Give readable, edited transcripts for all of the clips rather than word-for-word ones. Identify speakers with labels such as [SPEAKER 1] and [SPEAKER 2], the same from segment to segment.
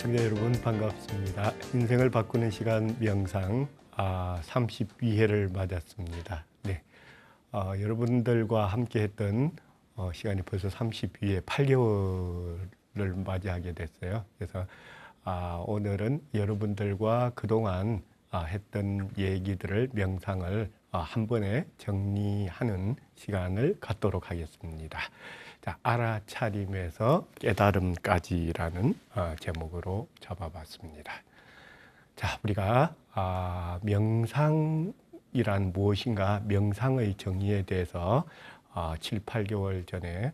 [SPEAKER 1] 시청자 여러분 반갑습니다. 인생을 바꾸는 시간 명상 32회를 맞았습니다. 네, 여러분들과 함께 했던 시간이 벌써 32회 8개월을 맞이하게 됐어요. 그래서 오늘은 여러분들과 그동안 했던 얘기들을 명상을 한 번에 정리하는 시간을 갖도록 하겠습니다. 자, 알아차림에서 깨달음까지라는 제목으로 잡아봤습니다. 자, 우리가 명상이란 무엇인가, 명상의 정의에 대해서 7, 8개월 전에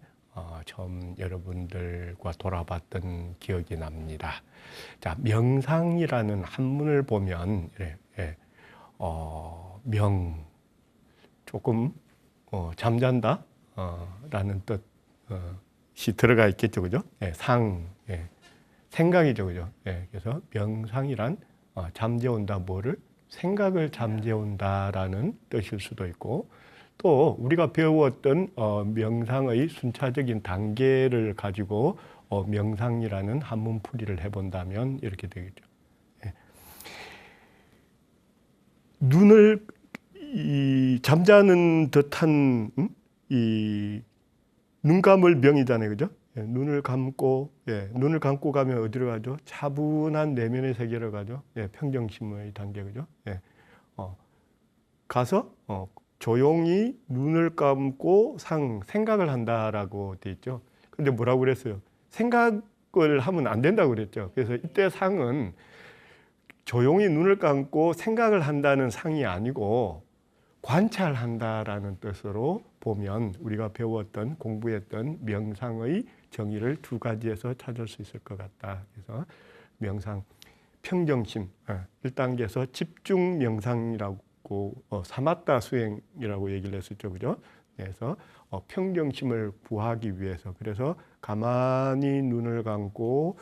[SPEAKER 1] 처음 여러분들과 돌아봤던 기억이 납니다. 자, 명상이라는 한문을 보면 조금 잠잔다 라는 뜻이 들어가 있겠죠, 그죠? 생각이죠, 그죠? 그래서 명상이란 잠재운다, 뭐를? 생각을 잠재운다라는 뜻일 수도 있고, 또 우리가 배웠던 명상의 순차적인 단계를 가지고 명상이라는 한문풀이를 해본다면 이렇게 되겠죠. 눈을 잠자는 듯한 눈 감을 명이잖아요, 그죠? 눈을 감고 가면 어디로 가죠? 차분한 내면의 세계로 가죠. 평정심의 단계, 그죠? 가서 조용히 눈을 감고 생각을 한다라고 돼 있죠. 근데 뭐라고 그랬어요? 생각을 하면 안 된다고 그랬죠. 그래서 이때 상은 조용히 눈을 감고 생각을 한다는 상이 아니고 관찰한다라는 뜻으로 보면 우리가 배웠던, 공부했던 명상의 정의를 두 가지에서 찾을 수 있을 것 같다. 그래서 명상, 평정심, 1단계에서 집중 명상이라고 사마타 수행이라고 얘기를 했었죠, 그죠? 그래서 평정심을 구하기 위해서, 그래서 가만히 눈을 감고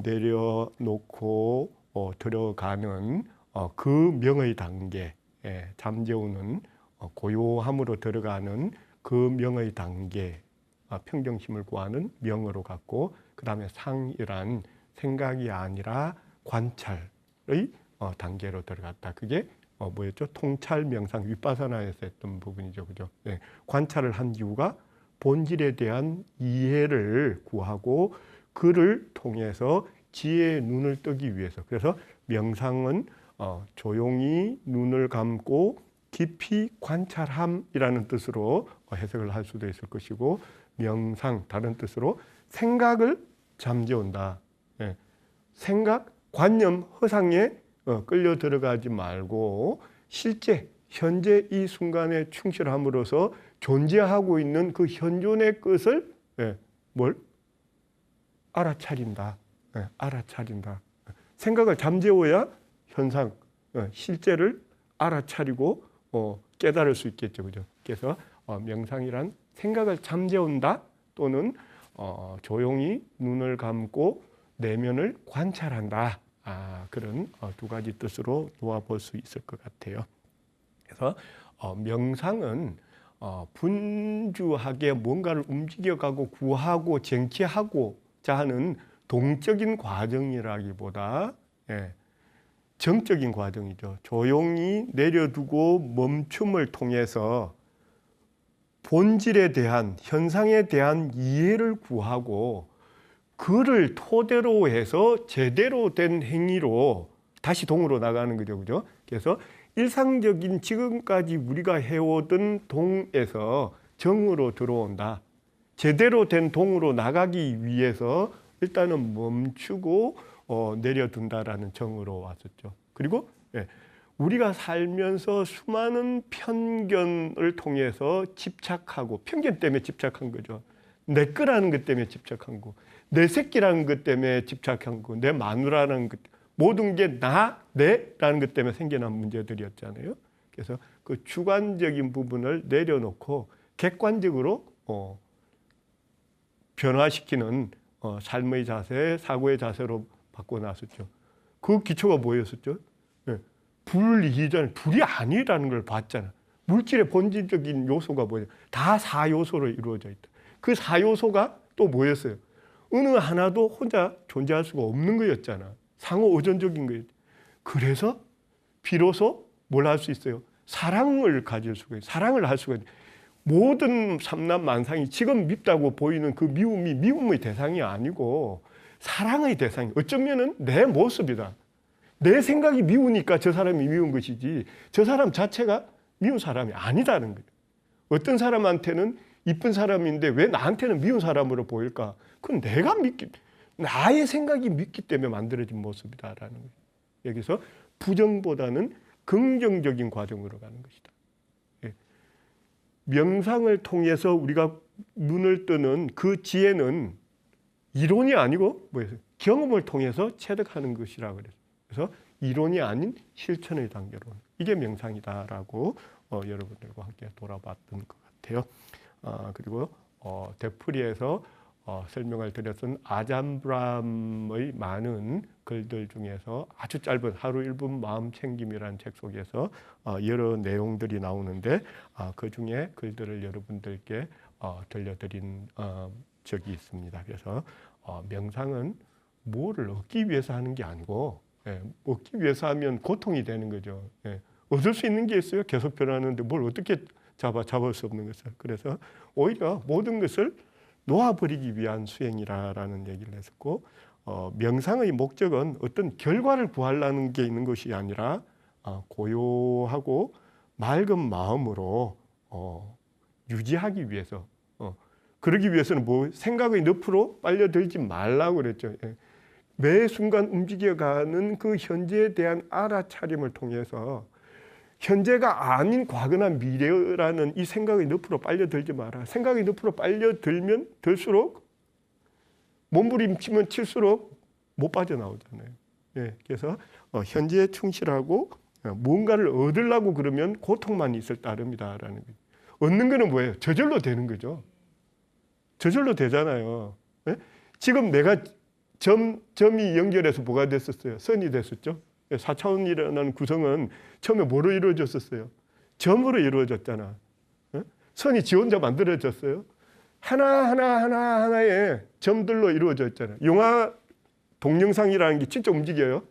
[SPEAKER 1] 내려놓고 들어가는 그 명의 단계, 잠재우는 고요함으로 들어가는 그 명의 단계, 평정심을 구하는 명으로 갖고, 그 다음에 상이란 생각이 아니라 관찰의 단계로 들어갔다. 그게 뭐였죠? 통찰 명상, 위파사나에서 했던 부분이죠, 그죠? 관찰을 한 이유가 본질에 대한 이해를 구하고 그를 통해서 지혜의 눈을 뜨기 위해서. 그래서 명상은 조용히 눈을 감고 깊이 관찰함이라는 뜻으로 해석을 할 수도 있을 것이고, 명상, 다른 뜻으로 생각을 잠재운다. 생각, 관념, 허상에 끌려 들어가지 말고 실제, 현재 이 순간에 충실함으로써 존재하고 있는 그 현존의 것을 뭘? 알아차린다. 알아차린다. 생각을 잠재워야 현상, 실제를 알아차리고 깨달을 수 있겠죠, 그죠? 그래서 명상이란 생각을 잠재운다, 또는 조용히 눈을 감고 내면을 관찰한다. 그런 두 가지 뜻으로 놓아볼 수 있을 것 같아요. 그래서 명상은 분주하게 뭔가를 움직여가고 구하고 쟁취하고자 하는 동적인 과정이라기보다 정적인 과정이죠. 조용히 내려두고 멈춤을 통해서 본질에 대한, 현상에 대한 이해를 구하고 그를 토대로 해서 제대로 된 행위로 다시 동으로 나가는 거죠, 그죠? 그래서 일상적인 지금까지 우리가 해오던 동에서 정으로 들어온다. 제대로 된 동으로 나가기 위해서 일단은 멈추고 내려둔다라는 정으로 왔었죠. 그리고 우리가 살면서 수많은 편견을 통해서 집착하고, 편견 때문에 집착한 거죠. 내 거라는 것 때문에 집착한 거, 내 새끼라는 것 때문에 집착한 거, 내 마누라라는 것, 모든 게 나, 내라는 것 때문에 생겨난 문제들이었잖아요. 그래서 그 주관적인 부분을 내려놓고 객관적으로 변화시키는 삶의 자세, 사고의 자세로 바꿔놨었죠. 그 기초가 뭐였었죠? 불이전, 불이 아니라는 걸 봤잖아. 물질의 본질적인 요소가 뭐냐? 다 4요소로 이루어져 있다. 그 4요소가 또 뭐였어요? 어느 하나도 혼자 존재할 수가 없는 거였잖아. 상호 의존적인 거였죠. 그래서 비로소 뭘 할 수 있어요? 사랑을 가질 수가 있어요. 사랑을 할 수가 있어요. 모든 삼남 만상이 지금 밉다고 보이는 그 미움이 미움의 대상이 아니고 사랑의 대상이, 어쩌면은 내 모습이다. 내 생각이 미우니까 저 사람이 미운 것이지 저 사람 자체가 미운 사람이 아니다는 거예요. 어떤 사람한테는 이쁜 사람인데 왜 나한테는 미운 사람으로 보일까? 그건 나의 생각이 밉기 때문에 만들어진 모습이다라는 거예요. 여기서 부정보다는 긍정적인 과정으로 가는 것이다. 명상을 통해서 우리가 눈을 뜨는 그 지혜는 이론이 아니고 뭐예요? 경험을 통해서 체득하는 것이라고 그랬어요. 그래서 이론이 아닌 실천의 단계로 이게 명상이다라고 여러분들과 함께 돌아봤던 것 같아요. 그리고 데프리에서 설명을 드렸던 아잠브람의 많은 글들 중에서 아주 짧은 하루 1분 마음 챙김이라는 책 속에서 여러 내용들이 나오는데 그 중에 글들을 여러분들께 들려드린 적이 있습니다. 그래서 명상은 뭐를 얻기 위해서 하는 게 아니고 얻기 위해서 하면 고통이 되는 거죠. 얻을 수 있는 게 있어요. 계속 변하는데 뭘 어떻게 잡을 수 없는 것을. 그래서 오히려 모든 것을 놓아버리기 위한 수행이라는 얘기를 했었고 명상의 목적은 어떤 결과를 구하려는 게 있는 것이 아니라 고요하고 맑은 마음으로 유지하기 위해서 그러기 위해서는 뭐 생각의 늪으로 빨려들지 말라고 그랬죠. 매 순간 움직여가는 그 현재에 대한 알아차림을 통해서 현재가 아닌 과거나 미래라는 이 생각의 늪으로 빨려들지 마라. 생각의 늪으로 빨려들면 들수록 몸부림치면 칠수록 못 빠져나오잖아요. 그래서 현재에 충실하고 무언가를 얻으려고 그러면 고통만 있을 따름이다라는 거죠. 얻는 거는 뭐예요? 저절로 되는 거죠. 저절로 되잖아요. 지금 내가 점이 연결해서 뭐가 됐었어요? 선이 됐었죠. 4차원이라는 구성은 처음에 뭐로 이루어졌었어요? 점으로 이루어졌잖아. 선이 지 혼자 만들어졌어요. 하나의 점들로 이루어져 있잖아요. 영화 동영상이라는 게 진짜 움직여요.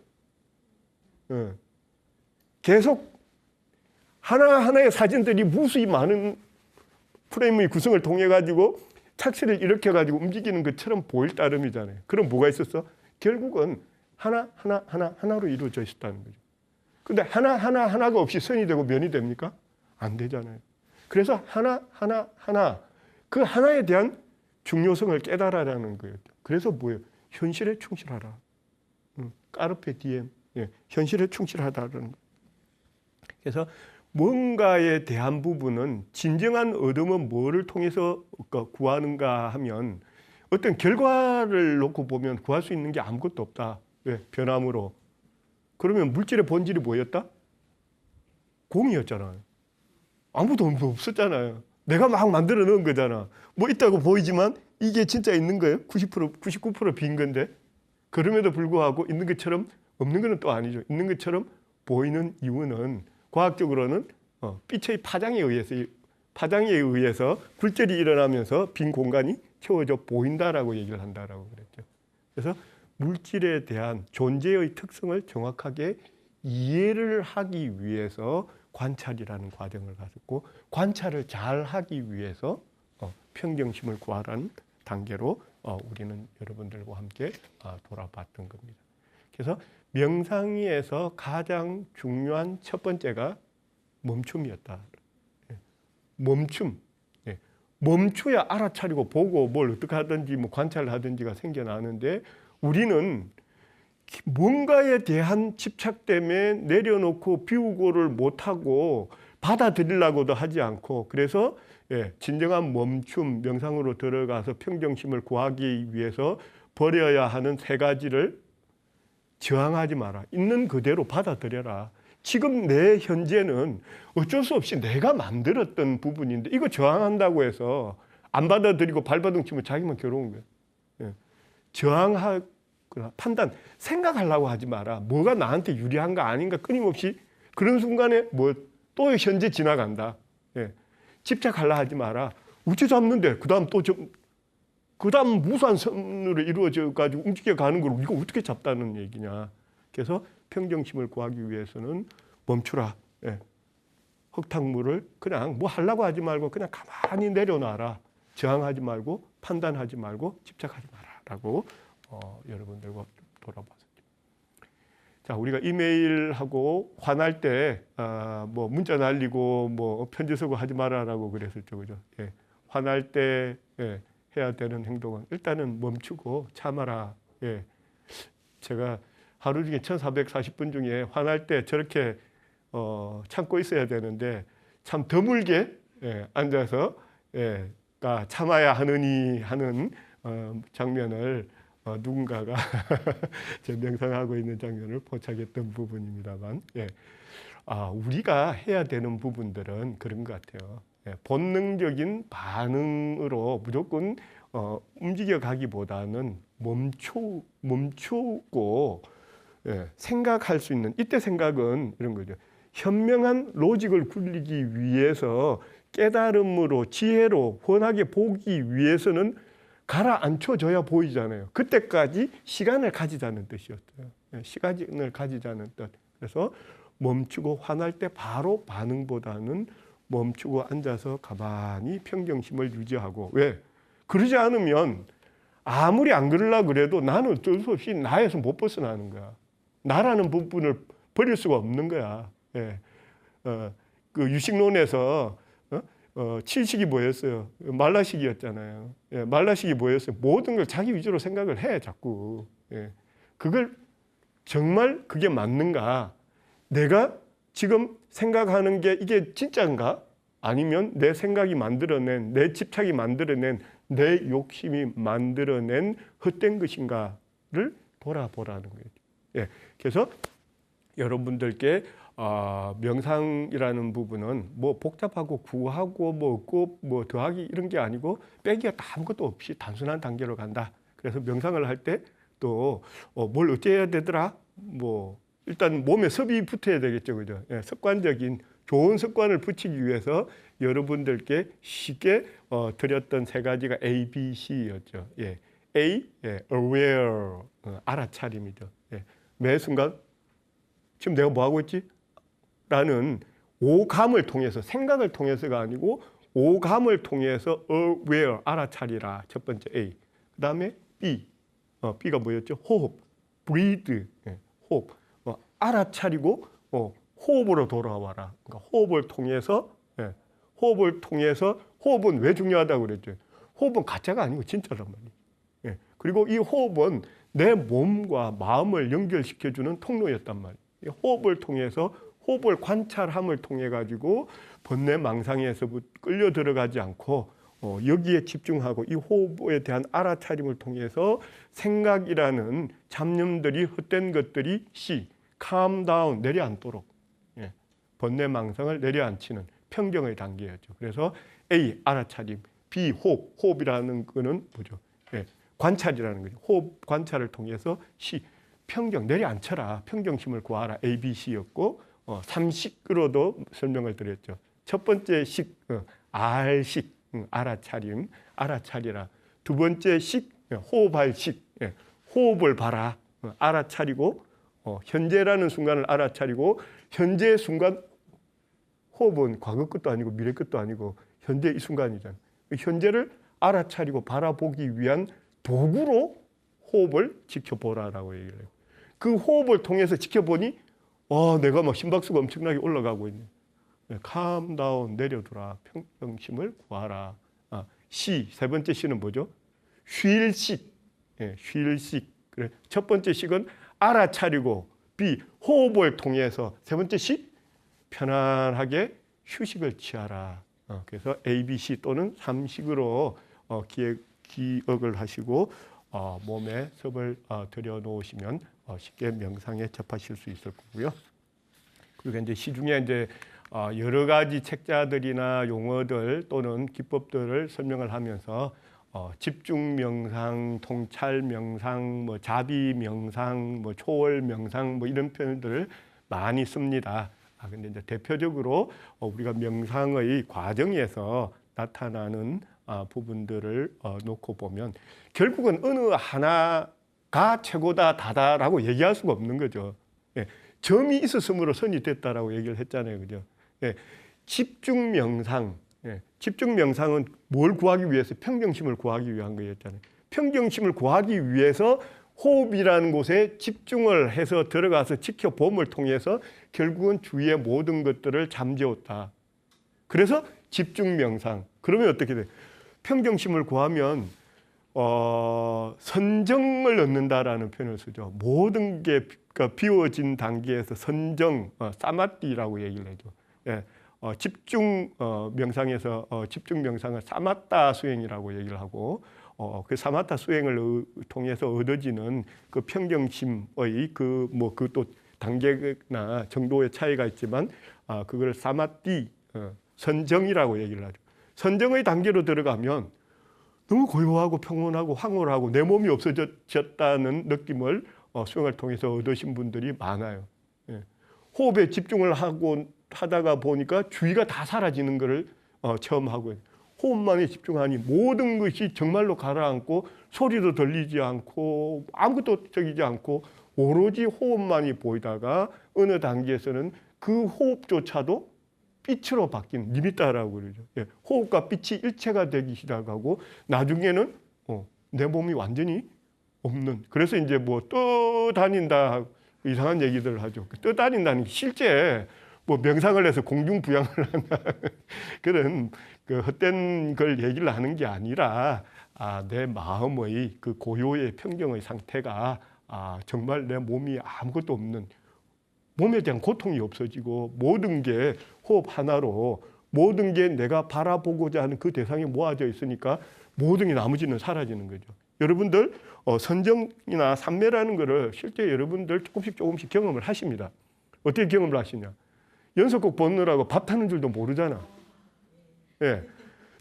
[SPEAKER 1] 계속 하나하나의 사진들이 무수히 많은 프레임의 구성을 통해 가지고 착시를 일으켜가지고 움직이는 것처럼 보일 따름이잖아요. 그럼 뭐가 있었어? 결국은 하나로 이루어져 있었다는 거죠. 근데 하나가 없이 선이 되고 면이 됩니까? 안 되잖아요. 그래서 하나 그 하나에 대한 중요성을 깨달아라는 거예요. 그래서 뭐예요? 현실에 충실하라. 까르페 디엠. 현실에 충실하다는 거예요. 그래서 뭔가에 대한 부분은 진정한 얻음은 뭐를 통해서 구하는가 하면 어떤 결과를 놓고 보면 구할 수 있는 게 아무것도 없다. 왜? 변함으로. 그러면 물질의 본질이 뭐였다? 공이었잖아요. 아무도 없었잖아요. 내가 막 만들어 놓은 거잖아. 뭐 있다고 보이지만 이게 진짜 있는 거예요? 90%, 99% 빈 건데. 그럼에도 불구하고 있는 것처럼 없는 거는 또 아니죠. 있는 것처럼 보이는 이유는 과학적으로는 빛의 파장에 의해서 굴절이 일어나면서 빈 공간이 채워져 보인다라고 얘기를 한다라고 그랬죠. 그래서 물질에 대한 존재의 특성을 정확하게 이해를 하기 위해서 관찰이라는 과정을 가졌고 관찰을 잘 하기 위해서 평정심을 구하라는 단계로 우리는 여러분들과 함께 돌아봤던 겁니다. 그래서 명상에서 가장 중요한 첫 번째가 멈춤이었다. 멈춤. 멈춰야 알아차리고 보고 뭘 어떻게 하든지 뭐 관찰을 하든지가 생겨나는데 우리는 뭔가에 대한 집착 때문에 내려놓고 비우고를 못하고 받아들이려고도 하지 않고 그래서 진정한 멈춤, 명상으로 들어가서 평정심을 구하기 위해서 버려야 하는 세 가지를 저항하지 마라. 있는 그대로 받아들여라. 지금 내 현재는 어쩔 수 없이 내가 만들었던 부분인데 이거 저항한다고 해서 안 받아들이고 발버둥 치면 자기만 괴로운 거예요. 저항하거나 판단, 생각하려고 하지 마라. 뭐가 나한테 유리한가 아닌가 끊임없이 그런 순간에 뭐 또 현재 지나간다. 집착하려 하지 마라. 우째 잡는데 그 다음 또 그다음 무수한 선으로 이루어져 가지고 움직여가는 걸 우리가 어떻게 잡다는 얘기냐. 그래서 평정심을 구하기 위해서는 멈추라. 예. 흙탕물을 그냥 뭐 하려고 하지 말고 그냥 가만히 내려놔라. 저항하지 말고 판단하지 말고 집착하지 마라라고 여러분들과 돌아봤었죠. 자, 우리가 이메일하고 화날 때 뭐 문자 날리고 뭐 편지 쓰고 하지 마라라고 그랬었죠, 그죠? 예. 화날 때 해야 되는 행동은 일단은 멈추고 참아라. 예. 제가 하루 중에 1440분 중에 화날 때 저렇게 참고 있어야 되는데 참 드물게 앉아서 참아야 하느니 하는 장면을 누군가가 제 명상하고 있는 장면을 포착했던 부분입니다만, 우리가 해야 되는 부분들은 그런 것 같아요. 본능적인 반응으로 무조건 움직여가기보다는 멈추고 생각할 수 있는, 이때 생각은 이런 거죠. 현명한 로직을 굴리기 위해서 깨달음으로 지혜로 훤하게 보기 위해서는 가라앉혀져야 보이잖아요. 그때까지 시간을 가지자는 뜻이었어요. 시간을 가지자는 뜻. 그래서 멈추고 화날 때 바로 반응보다는 멈추고 앉아서 가만히 평정심을 유지하고, 왜? 그러지 않으면 아무리 안 그러려고 그래도 나는 어쩔 수 없이 나에서 못 벗어나는 거야. 나라는 부분을 버릴 수가 없는 거야. 그 유식론에서 칠식이 뭐였어요? 말라식이었잖아요. 말라식이 뭐였어요? 모든 걸 자기 위주로 생각을 해, 자꾸. 그걸 정말 그게 맞는가? 내가 지금 생각하는 게 이게 진짜인가? 아니면 내 생각이 만들어낸, 내 집착이 만들어낸, 내 욕심이 만들어낸 헛된 것인가를 돌아보라는 거죠. 그래서 여러분들께 명상이라는 부분은 뭐 복잡하고 구하고 뭐 없고 뭐 더하기 이런 게 아니고 빼기가 아무것도 없이 단순한 단계로 간다. 그래서 명상을 할 때 또 뭘 어째야 되더라? 뭐 일단 몸에 습이 붙어야 되겠죠, 그죠? 습관적인 좋은 습관을 붙이기 위해서 여러분들께 쉽게 드렸던 세 가지가 A, B, C였죠. A, aware, 알아차림이죠. 매 순간 지금 내가 뭐 하고 있지? 라는 오감을 통해서, 생각을 통해서가 아니고 오감을 통해서 aware, 알아차리라. 첫 번째 A. 그 다음에 B. B가 뭐였죠? 호흡, breathe, 호흡. 알아차리고 호흡으로 돌아와라. 그러니까 호흡을 통해서 호흡은 왜 중요하다고 그랬죠? 호흡은 가짜가 아니고 진짜란 말이에요. 그리고 이 호흡은 내 몸과 마음을 연결시켜주는 통로였단 말이에요. 호흡을 통해서, 호흡을 관찰함을 통해 가지고 번뇌 망상에서 끌려 들어가지 않고 여기에 집중하고 이 호흡에 대한 알아차림을 통해서 생각이라는 잡념들이, 헛된 것들이 C, calm down, 내려앉도록, 번뇌 망상을 내려앉히는 평정의 단계였죠. 그래서 A, 알아차림, B, 호흡, 호흡이라는 거는 뭐죠? 관찰이라는 거죠. 호흡 관찰을 통해서 C, 평정, 내려앉혀라, 평정심을 구하라, A, B, C였고 3식으로도 설명을 드렸죠. 첫 번째 식, R식, 알아차림, 알아차리라. 두 번째 식, 호흡할 식, 호흡을 봐라, 알아차리고 현재라는 순간을 알아차리고, 현재 순간, 호흡은 과거 것도 아니고 미래 것도 아니고 현재 이 순간이잖아요. 현재를 알아차리고 바라보기 위한 도구로 호흡을 지켜보라라고 얘기를 해요. 그 호흡을 통해서 지켜보니 내가 막 심박수가 엄청나게 올라가고 있네. calm down, 내려두라, 평정심을 구하라. C, 세 번째 C는 뭐죠? 쉴식, 쉴식. 그래. 첫 번째 식은 알아차리고, B, 호흡을 통해서, 세 번째 식, 편안하게 휴식을 취하라. 그래서 A, B, C 또는 3식으로 기억을 하시고 몸에 섭을 들여놓으시면 쉽게 명상에 접하실 수 있을 거고요. 그리고 이제 시중에 이제 여러 가지 책자들이나 용어들 또는 기법들을 설명을 하면서 집중 명상, 통찰 명상, 뭐 자비 명상, 뭐 초월 명상, 뭐 이런 표현들을 많이 씁니다. 근데 이제 대표적으로 우리가 명상의 과정에서 나타나는 부분들을 놓고 보면 결국은 어느 하나가 최고다 다다라고 얘기할 수가 없는 거죠. 예, 점이 있었으므로 선이 됐다라고 얘기를 했잖아요, 그죠? 예, 집중 명상, 집중 명상은 뭘 구하기 위해서? 평정심을 구하기 위한 거였잖아요. 평정심을 구하기 위해서 호흡이라는 곳에 집중을 해서 들어가서 지켜봄을 통해서 결국은 주위의 모든 것들을 잠재웠다. 그래서 집중 명상. 그러면 어떻게 돼요? 평정심을 구하면 선정을 얻는다라는 표현을 쓰죠. 모든 게 비워진 단계에서 선정, 사마띠라고 얘기를 해죠. 예, 집중 명상에서 집중 명상을 사마타 수행이라고 얘기를 하고, 그 사마타 수행을 통해서 얻어지는 그 평정심의 또 단계나 정도의 차이가 있지만, 그걸 사마띠, 선정이라고 얘기를 하죠. 선정의 단계로 들어가면 너무 고요하고 평온하고 황홀하고 내 몸이 없어졌다는 느낌을 수행을 통해서 얻으신 분들이 많아요. 예. 호흡에 집중을 하다가 보니까 주의가 다 사라지는 것을 체험하고, 호흡만에 집중하니 모든 것이 정말로 가라앉고 소리도 들리지 않고 아무것도 적이지 않고 오로지 호흡만이 보이다가 어느 단계에서는 그 호흡조차도 빛으로 바뀌는 니미타라고 그러죠. 예, 호흡과 빛이 일체가 되기 시작하고 나중에는 내 몸이 완전히 없는. 그래서 이제 뭐 떠다닌다 이상한 얘기들을 하죠. 떠다닌다는 게 실제 뭐 명상을 해서 공중부양을 한다 그런 그 헛된 걸 얘기를 하는 게 아니라 내 마음의 그 고요의 평정의 상태가 정말 내 몸이 아무것도 없는, 몸에 대한 고통이 없어지고 모든 게 호흡 하나로 모든 게 내가 바라보고자 하는 그 대상이 모아져 있으니까 모든 게 나머지는 사라지는 거죠. 여러분들 선정이나 삼매라는 거를 실제 여러분들 조금씩 경험을 하십니다. 어떻게 경험을 하시냐? 연속곡 보느라고 밥 타는 줄도 모르잖아. 예.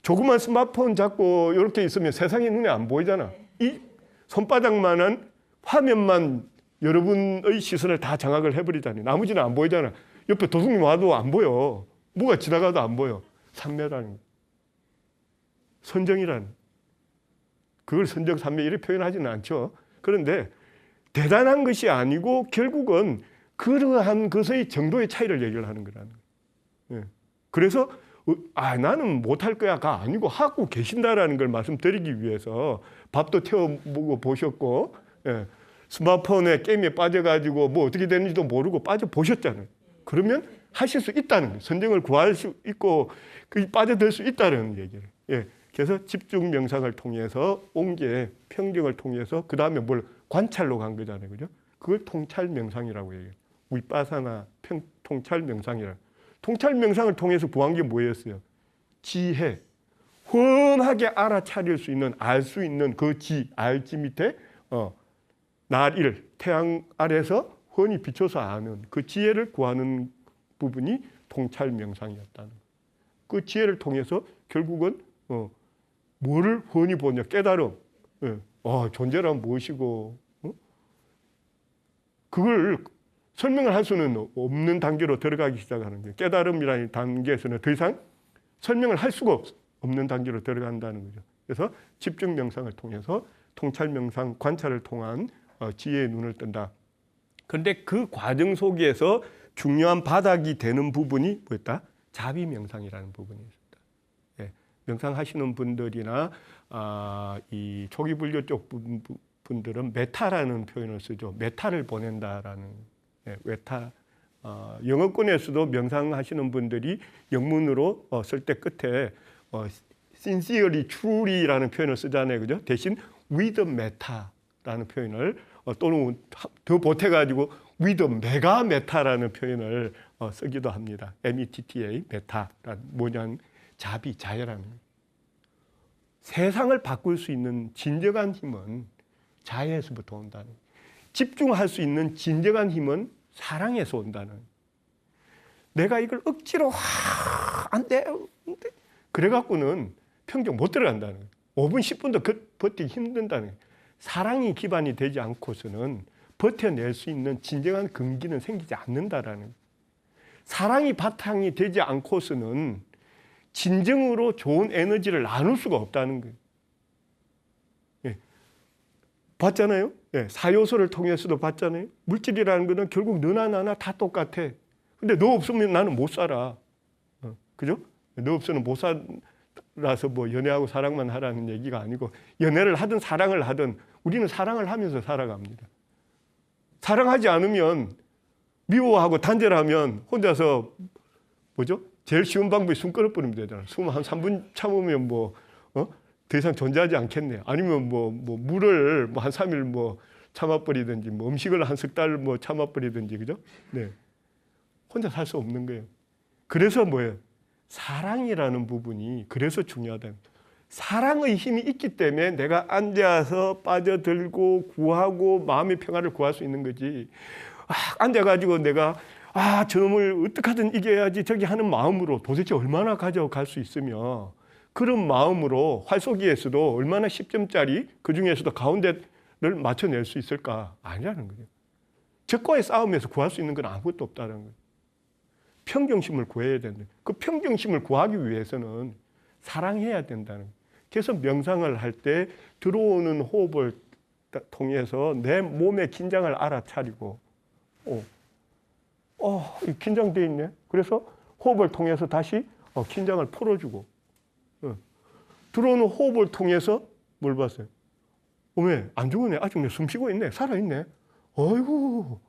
[SPEAKER 1] 조그만 스마트폰 잡고 이렇게 있으면 세상이 눈에 안 보이잖아. 이 손바닥만한 화면만 여러분의 시선을 다 장악을 해버리다니 나머지는 안 보이잖아. 옆에 도둑님 와도 안 보여. 뭐가 지나가도 안 보여. 삼매라는 거. 선정이라는, 그걸 선정 삼매 이렇게 표현하지는 않죠. 그런데 대단한 것이 아니고 결국은 그러한 것의 정도의 차이를 얘기를 하는 거라는 거예요. 예. 그래서 나는 못할 거야가 아니고 하고 계신다라는 걸 말씀드리기 위해서 밥도 태워 보셨고, 예. 스마트폰에 게임에 빠져가지고 뭐 어떻게 되는지도 모르고 빠져 보셨잖아요. 그러면 하실 수 있다는 거예요. 선정을 구할 수 있고 빠져들 수 있다는 얘기를. 예. 그래서 집중 명상을 통해서 온 게 평정을 통해서 그 다음에 뭘 관찰로 간 거잖아요, 그죠? 그걸 통찰 명상이라고 얘기해요. 위파사나 통찰 명상이라. 통찰 명상을 통해서 구한 게 뭐였어요? 지혜. 훤하게 알아차릴 수 있는, 알 수 있는 그 알지 밑에 날일, 태양 아래서 훤히 비춰서 아는 그 지혜를 구하는 부분이 통찰 명상이었다는 거예요. 그 지혜를 통해서 결국은 뭐를 훤히 보냐? 깨달음. 예. 존재란 무엇이고, 그걸 설명을 할 수는 없는 단계로 들어가기 시작하는 거예요. 깨달음이라는 단계에서는 더 이상 설명을 할 수가 없는 단계로 들어간다는 거죠. 그래서 집중 명상을 통해서 통찰 명상, 관찰을 통한 지혜의 눈을 뜬다. 그런데 그 과정 속에서 중요한 바닥이 되는 부분이 뭐였다? 자비 명상이라는 부분이 있습니다. 예, 명상하시는 분들이나 이 초기 불교 쪽 분들은 메타라는 표현을 쓰죠. 메타를 보낸다라는, 메타. 영어권에서도 명상하시는 분들이 영문으로 쓸 때 끝에 sincerely, truly라는 표현을 쓰잖아요, 그죠? 대신 with meta라는 표현을 또는 더 보태가지고 with mega meta라는 표현을 쓰기도 합니다. METTA, 메타라는 뭐냐면 자비, 자애라는 거예요. 세상을 바꿀 수 있는 진정한 힘은 자애에서부터 온다는 거예요. 집중할 수 있는 진정한 힘은 사랑에서 온다는. 내가 이걸 억지로 안 돼. 그래갖고는 평정 못 들어간다는 거예요. 5분 10분도 버티기 힘든다는 거예요. 사랑이 기반이 되지 않고서는 버텨낼 수 있는 진정한 근기는 생기지 않는다라는 거예요. 사랑이 바탕이 되지 않고서는 진정으로 좋은 에너지를 나눌 수가 없다는 거예요. 예. 봤잖아요. 예. 사요소를 통해서도 봤잖아요. 물질이라는 거는 결국 너나 나나 다 똑같아. 근데 너 없으면 나는 못 살아. 그죠? 너 없으면 못 살아서 뭐 연애하고 사랑만 하라는 얘기가 아니고, 연애를 하든 사랑을 하든 우리는 사랑을 하면서 살아갑니다. 사랑하지 않으면, 미워하고 단절하면 혼자서 뭐죠? 제일 쉬운 방법이 숨 끊어버리면 되잖아. 숨 한 3분 참으면 더 이상 존재하지 않겠네. 아니면 물을 한 3일 참아버리든지, 음식을 한 석 달 참아버리든지, 그죠? 네. 혼자 살 수 없는 거예요. 그래서 뭐예요? 사랑이라는 부분이 그래서 중요하다. 사랑의 힘이 있기 때문에 내가 앉아서 빠져들고 구하고 마음의 평화를 구할 수 있는 거지. 앉아가지고 내가 저놈을 어떻게든 이겨야지 저기 하는 마음으로 도대체 얼마나 가져갈 수 있으며, 그런 마음으로 활쏘기에서도 얼마나 10점짜리 그 중에서도 가운데를 맞춰낼 수 있을까? 아니라는 거예요. 적과의 싸움에서 구할 수 있는 건 아무것도 없다는 거예요. 평정심을 구해야 된다. 그 평정심을 구하기 위해서는 사랑해야 된다는 거예요. 그래서 명상을 할 때 들어오는 호흡을 통해서 내 몸의 긴장을 알아차리고, 긴장돼 있네. 그래서 호흡을 통해서 다시 긴장을 풀어주고, 들어오는 호흡을 통해서 뭘 봤어요? 왜? 안 죽었네. 아직 내 숨 쉬고 있네. 살아있네. 어이구,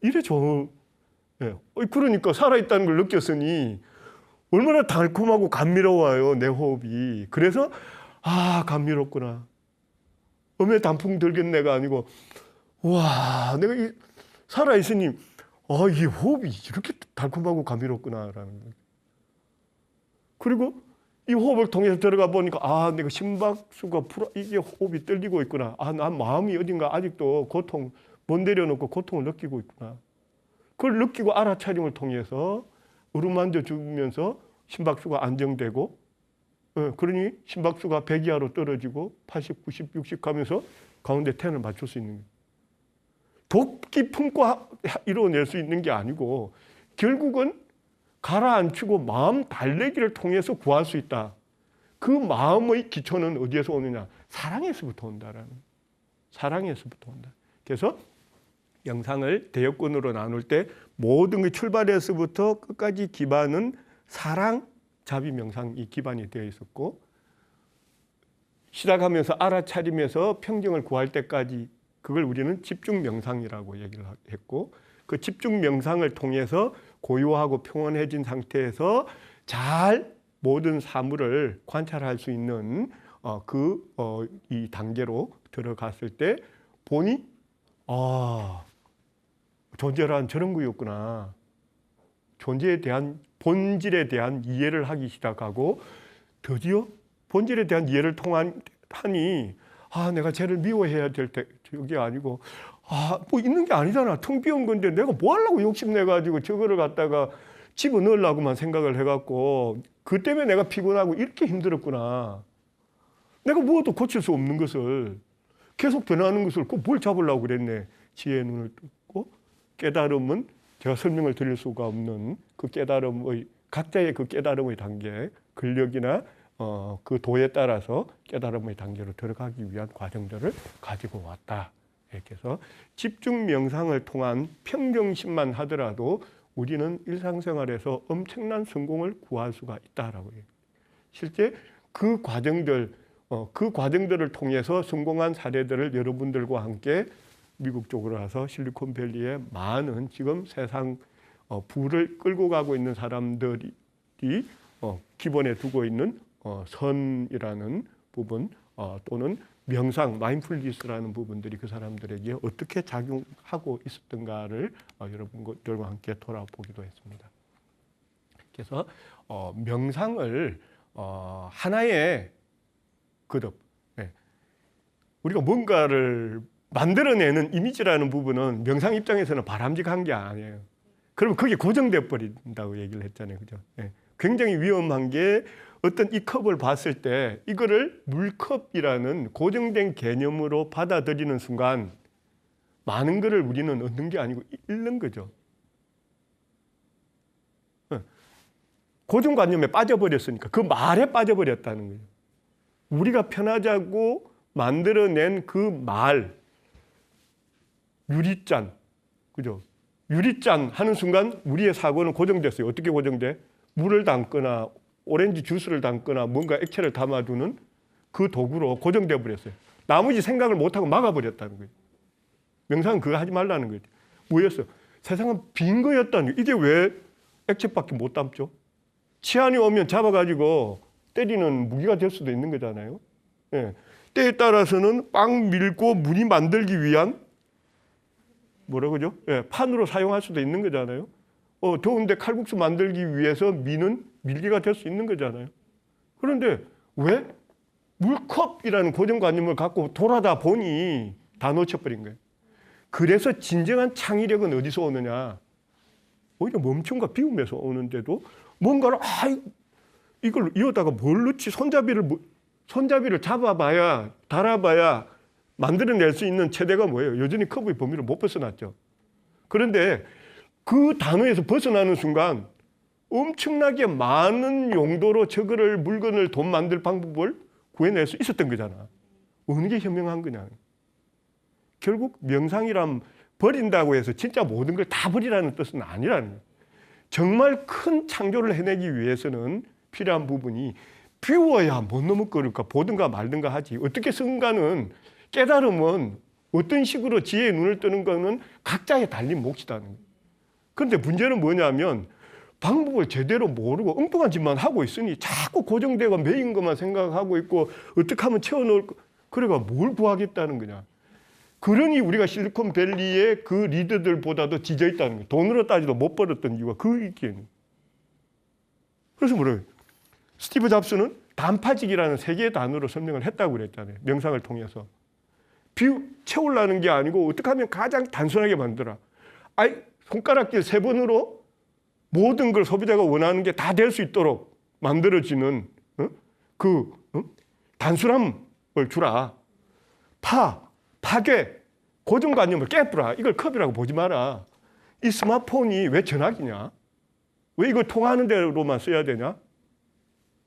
[SPEAKER 1] 이래 좋은. 그러니까 살아있다는 걸 느꼈으니 얼마나 달콤하고 감미로워요, 내 호흡이. 그래서 감미롭구나. 단풍 들겠네가 아니고, 와, 내가 살아있으니 이 호흡이 이렇게 달콤하고 감미롭구나라는 거예요. 그리고 이 호흡을 통해서 들어가 보니까 내가 심박수가 이게 호흡이 떨리고 있구나. 난 마음이 어딘가 아직도 못 내려놓고 고통을 느끼고 있구나. 그걸 느끼고 알아차림을 통해서 어루만져 주면서 심박수가 안정되고, 그러니 심박수가 100 이하로 떨어지고 80, 90, 60 가면서 가운데 텐을 맞출 수 있는 거예요. 돕기 품고 이루어낼 수 있는 게 아니고, 결국은 가라앉히고 마음 달래기를 통해서 구할 수 있다. 그 마음의 기초는 어디에서 오느냐? 사랑에서부터 온다라는. 사랑에서부터 온다. 그래서 영상을 대여권으로 나눌 때 모든 게 출발에서부터 끝까지 기반은 사랑, 자비, 명상이 기반이 되어 있었고, 시작하면서 알아차리면서 평정을 구할 때까지 그걸 우리는 집중 명상이라고 얘기를 했고, 그 집중 명상을 통해서 고요하고 평온해진 상태에서 잘 모든 사물을 관찰할 수 있는 이 단계로 들어갔을 때 보니 존재란 저런 거였구나. 존재에 대한 본질에 대한 이해를 하기 시작하고, 드디어 본질에 대한 이해를 통하니 내가 쟤를 미워해야 될 게 아니고 있는 게 아니잖아. 텅 비운 건데 내가 뭐 하려고 욕심내가지고 저거를 갖다가 집어넣으려고만 생각을 해갖고 그 때문에 내가 피곤하고 이렇게 힘들었구나. 내가 무엇도 고칠 수 없는 것을 계속 변하는 것을 뭘 잡으려고 그랬네. 지혜의 눈을 뜨고 깨달음은 제가 설명을 드릴 수가 없는 그 깨달음의 각자의 그 깨달음의 단계, 근력이나 그 도에 따라서 깨달음의 단계로 들어가기 위한 과정들을 가지고 왔다. 이렇게 해서 집중 명상을 통한 평정심만 하더라도 우리는 일상생활에서 엄청난 성공을 구할 수가 있다라고 해요. 실제 그 과정들을 통해서 성공한 사례들을 여러분들과 함께 미국 쪽으로 와서 실리콘밸리에 많은 지금 세상 부를 끌고 가고 있는 사람들이 기본에 두고 있는 선이라는 부분 또는 명상, 마인드풀니스라는 부분들이 그 사람들에게 어떻게 작용하고 있었던가를 여러분들과 함께 돌아보기도 했습니다. 그래서 명상을 하나의 거듭, 우리가 뭔가를 만들어내는 이미지라는 부분은 명상 입장에서는 바람직한 게 아니에요. 그러면 그게 고정돼 버린다고 얘기를 했잖아요. 그죠? 굉장히 위험한 게 어떤 이 컵을 봤을 때 이거를 물컵이라는 고정된 개념으로 받아들이는 순간 많은 것을 우리는 얻는 게 아니고 잃는 거죠. 고정관념에 빠져버렸으니까 그 말에 빠져버렸다는 거예요. 우리가 편하자고 만들어낸 그 말, 유리잔, 그죠? 유리잔 하는 순간 우리의 사고는 고정됐어요. 어떻게 고정돼? 물을 담거나 오렌지 주스를 담거나 뭔가 액체를 담아두는 그 도구로 고정돼 버렸어요. 나머지 생각을 못하고 막아버렸다는 거예요. 명상은 그거 하지 말라는 거예요. 뭐였어? 세상은 빈 거였다는 거예요. 이게 왜 액체밖에 못 담죠? 치안이 오면 잡아가지고 때리는 무기가 될 수도 있는 거잖아요. 예. 때에 따라서는 빵 밀고 무늬 만들기 위한 뭐라고 그러죠? 예, 판으로 사용할 수도 있는 거잖아요. 더운데 칼국수 만들기 위해서 미는 밀기가 될 수 있는 거잖아요. 그런데 왜 물컵이라는 고정관념을 갖고 돌아다 보니 다 놓쳐버린 거예요. 그래서 진정한 창의력은 어디서 오느냐? 오히려 멈춤과 비움에서 오는데도 뭔가를 이걸 이어다가 뭘 넣지? 손잡이를 잡아봐야 달아봐야 만들어낼 수 있는 체대가 뭐예요? 여전히 컵의 범위를 못 벗어났죠. 그런데 그 단어에서 벗어나는 순간 엄청나게 많은 용도로 저거를 물건을 돈 만들 방법을 구해낼 수 있었던 거잖아. 어느 게 현명한 거냐. 결국 명상이란 버린다고 해서 진짜 모든 걸 다 버리라는 뜻은 아니라는 거예요. 정말 큰 창조를 해내기 위해서는 필요한 부분이 비워야 못 넘어거릴까 보든가 말든가 하지. 어떻게 쓴가는 깨달음은 어떤 식으로 지혜의 눈을 뜨는 거는 각자의 달린 몫이라는 거예요. 그런데 문제는 뭐냐면 방법을 제대로 모르고 엉뚱한 짓만 하고 있으니 자꾸 고정되고 매인 것만 생각하고 있고 어떻게 하면 채워넣을 거. 그래가 뭘 구하겠다는 거냐. 그러니 우리가 실리콘밸리의 그 리더들보다도 지져있다는 거예요. 돈으로 따지도 못 벌었던 이유가 그 있기에는. 그래서 뭐래요? 스티브 잡스는 단파직이라는 세 개의 단어로 설명을 했다고 그랬잖아요. 명상을 통해서. 채우려는 게 아니고 어떻게 하면 가장 단순하게 만들어. 손가락질 3번으로 모든 걸 소비자가 원하는 게 다 될 수 있도록 만들어지는 단순함을 주라. 파괴, 고정관념을 깨부라. 이걸 컵이라고 보지 마라. 이 스마트폰이 왜 전화기냐? 왜 이걸 통화하는 데로만 써야 되냐?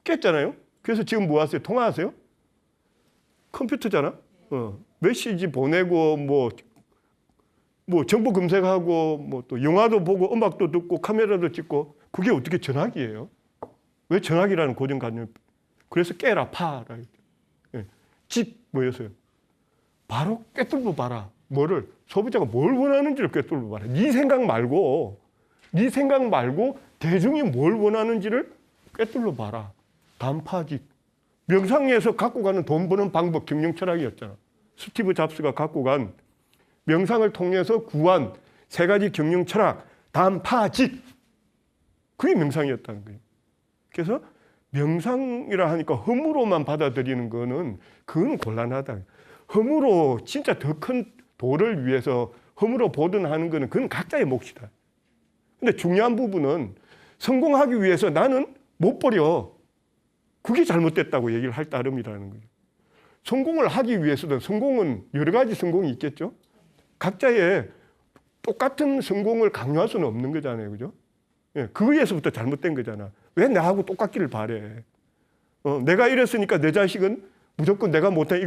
[SPEAKER 1] 깼잖아요. 그래서 지금 뭐 하세요? 통화하세요? 컴퓨터잖아. 메시지 보내고 뭐 정보 검색하고 뭐 또 영화도 보고 음악도 듣고 카메라도 찍고 그게 어떻게 전화기예요? 왜 전화기라는 고정관념? 그래서 깨라 파라. 뭐였어요? 바로 꿰뚫고 봐라. 뭐를 소비자가 뭘 원하는지를 꿰뚫고 봐라. 네 생각 말고 대중이 뭘 원하는지를 꿰뚫고 봐라. 단파직. 명상에서 갖고 가는 돈 버는 방법 경영 철학이었잖아. 스티브 잡스가 갖고 간 명상을 통해서 구한 3가지 경영 철학, 단파직. 그게 명상이었다는 거예요. 그래서 명상이라 하니까 허무로만 받아들이는 거는 그건 곤란하다. 허무로 진짜 더 큰 도를 위해서 허무로 보든 하는 거는 그건 각자의 몫이다. 근데 중요한 부분은 성공하기 위해서 나는 못 버려. 그게 잘못됐다고 얘기를 할 따름이라는 거예요. 성공을 하기 위해서는 성공은 여러 가지 성공이 있겠죠. 각자의 똑같은 성공을 강요할 수는 없는 거잖아요. 그죠? 그거에서부터 잘못된 거잖아. 왜 나하고 똑같기를 바래. 내가 이랬으니까 내 자식은 무조건 내가 못해.